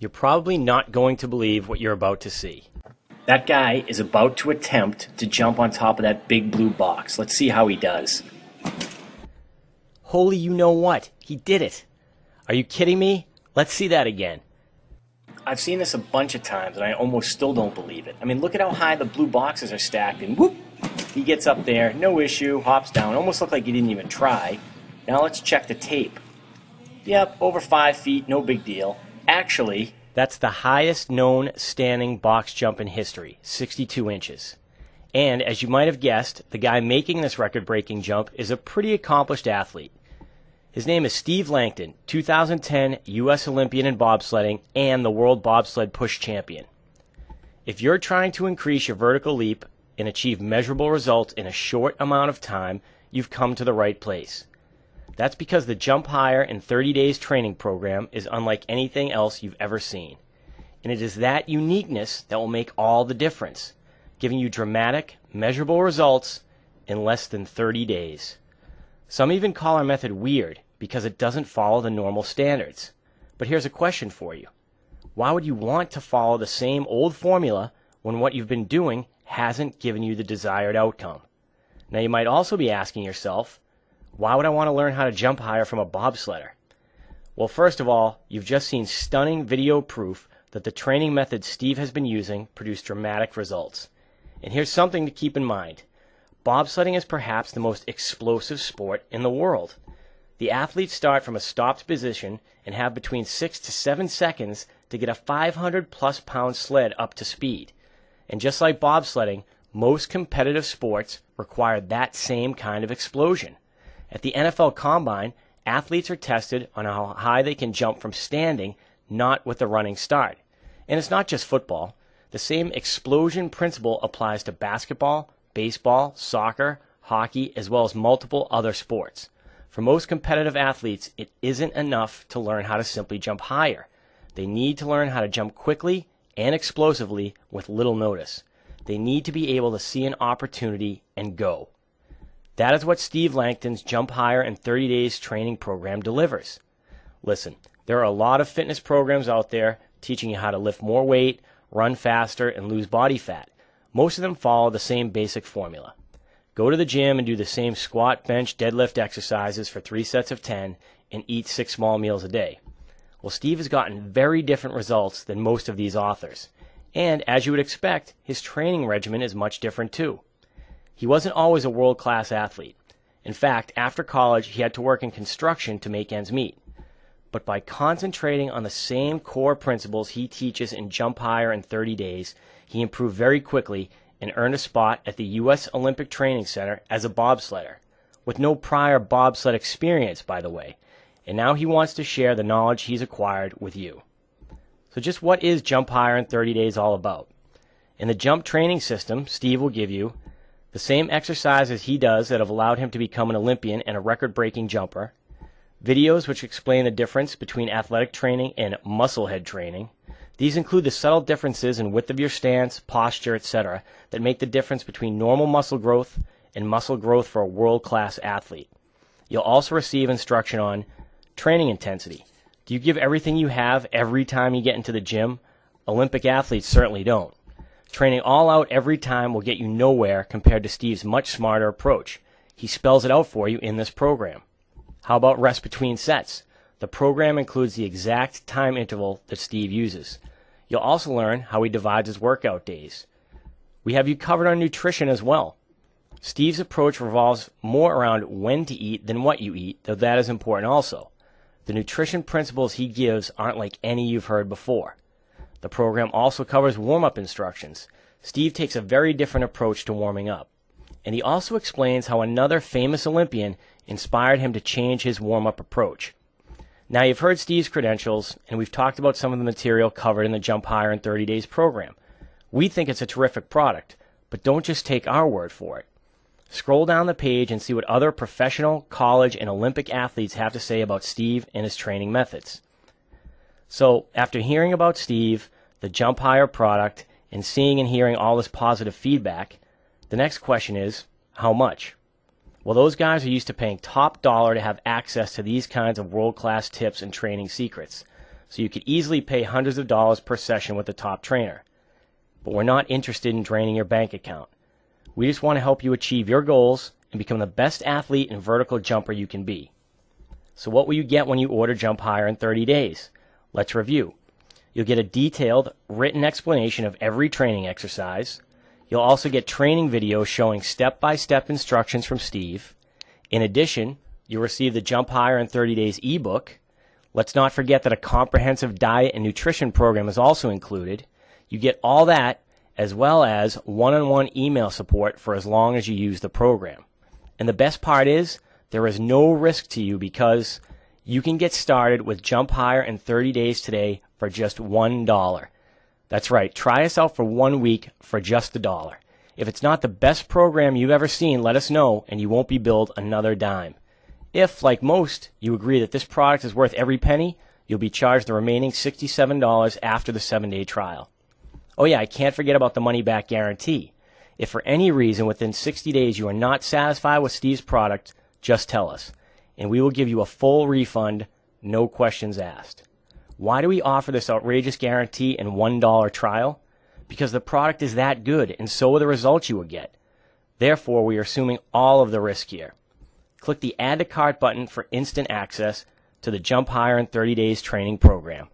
You're probably not going to believe what you're about to see. That guy is about to attempt to jump on top of that big blue box. Let's see how he does. Holy you know what? He did it. Are you kidding me? Let's see that again. I've seen this a bunch of times and I almost still don't believe it. I mean, look at how high the blue boxes are stacked and whoop! He gets up there, no issue, hops down, almost looked like he didn't even try. Now let's check the tape. Yep, over 5 feet, no big deal. Actually, that's the highest known standing box jump in history, 62 inches. And as you might have guessed, the guy making this record-breaking jump is a pretty accomplished athlete. His name is Steve Langton, 2010 U.S. Olympian in bobsledding and the World Bobsled Push Champion. If you're trying to increase your vertical leap and achieve measurable results in a short amount of time, you've come to the right place. That's because the Jump Higher in 30 Days training program is unlike anything else you've ever seen. And it is that uniqueness that will make all the difference, giving you dramatic, measurable results in less than 30 days. Some even call our method weird because it doesn't follow the normal standards. But here's a question for you. Why would you want to follow the same old formula when what you've been doing hasn't given you the desired outcome? Now you might also be asking yourself, why would I want to learn how to jump higher from a bobsledder? Well, first of all, you've just seen stunning video proof that the training methods Steve has been using produce dramatic results. And here's something to keep in mind. Bobsledding is perhaps the most explosive sport in the world. The athletes start from a stopped position and have between 6 to 7 seconds to get a 500-plus pound sled up to speed. And just like bobsledding, most competitive sports require that same kind of explosion. At the NFL Combine, athletes are tested on how high they can jump from standing, not with a running start. And it's not just football. The same explosion principle applies to basketball, baseball, soccer, hockey, as well as multiple other sports. For most competitive athletes, it isn't enough to learn how to simply jump higher. They need to learn how to jump quickly and explosively with little notice. They need to be able to see an opportunity and go. That is what Steve Langton's Jump Higher in 30 Days training program delivers. Listen, there are a lot of fitness programs out there teaching you how to lift more weight, run faster, and lose body fat. Most of them follow the same basic formula. Go to the gym and do the same squat, bench, deadlift exercises for 3 sets of 10 and eat 6 small meals a day. Well, Steve has gotten very different results than most of these authors. And as you would expect, his training regimen is much different too. He wasn't always a world-class athlete. In fact, after college, he had to work in construction to make ends meet. But by concentrating on the same core principles he teaches in Jump Higher in 30 Days, he improved very quickly and earned a spot at the U.S. Olympic Training Center as a bobsledder, with no prior bobsled experience, by the way. And now he wants to share the knowledge he's acquired with you. So just what is Jump Higher in 30 Days all about? In the jump training system, Steve will give you the same exercises he does that have allowed him to become an Olympian and a record-breaking jumper, videos which explain the difference between athletic training and muscle-head training. These include the subtle differences in width of your stance, posture, etc. that make the difference between normal muscle growth and muscle growth for a world-class athlete. You'll also receive instruction on training intensity. Do you give everything you have every time you get into the gym? Olympic athletes certainly don't. Training all out every time will get you nowhere compared to Steve's much smarter approach. He spells it out for you in this program. How about rest between sets? The program includes the exact time interval that Steve uses. You'll also learn how he divides his workout days. We have you covered on nutrition as well. Steve's approach revolves more around when to eat than what you eat, though that is important also. The nutrition principles he gives aren't like any you've heard before. The program also covers warm-up instructions. Steve takes a very different approach to warming up. And he also explains how another famous Olympian inspired him to change his warm-up approach. Now you've heard Steve's credentials, and we've talked about some of the material covered in the Jump Higher in 30 Days program. We think it's a terrific product, but don't just take our word for it. Scroll down the page and see what other professional, college, and Olympic athletes have to say about Steve and his training methods. So, after hearing about Steve, the Jump Higher product, and seeing and hearing all this positive feedback, the next question is, how much? Well, those guys are used to paying top dollar to have access to these kinds of world-class tips and training secrets. so you could easily pay hundreds of dollars per session with the top trainer. But we're not interested in draining your bank account. We just want to help you achieve your goals and become the best athlete and vertical jumper you can be. So what will you get when you order Jump Higher in 30 days? Let's review. You'll get a detailed, written explanation of every training exercise. You'll also get training videos showing step-by-step instructions from Steve. In addition, you'll receive the Jump Higher in 30 Days ebook. Let's not forget that a comprehensive diet and nutrition program is also included. You get all that as well as one-on-one email support for as long as you use the program. And the best part is there is no risk to you because you can get started with Jump Higher in 30 days today for just $1. That's right, try us out for 1 week for just $1. If it's not the best program you've ever seen, let us know and you won't be billed another dime. If, like most, you agree that this product is worth every penny, you'll be charged the remaining $67 after the 7-day trial. Oh yeah, I can't forget about the money-back guarantee. If for any reason within 60 days you are not satisfied with Steve's product, just tell us, and we will give you a full refund, no questions asked. Why do we offer this outrageous guarantee and $1 trial? Because the product is that good, and so are the results you will get. Therefore, we are assuming all of the risk here. Click the Add to Cart button for instant access to the Jump Higher in 30 Days training program.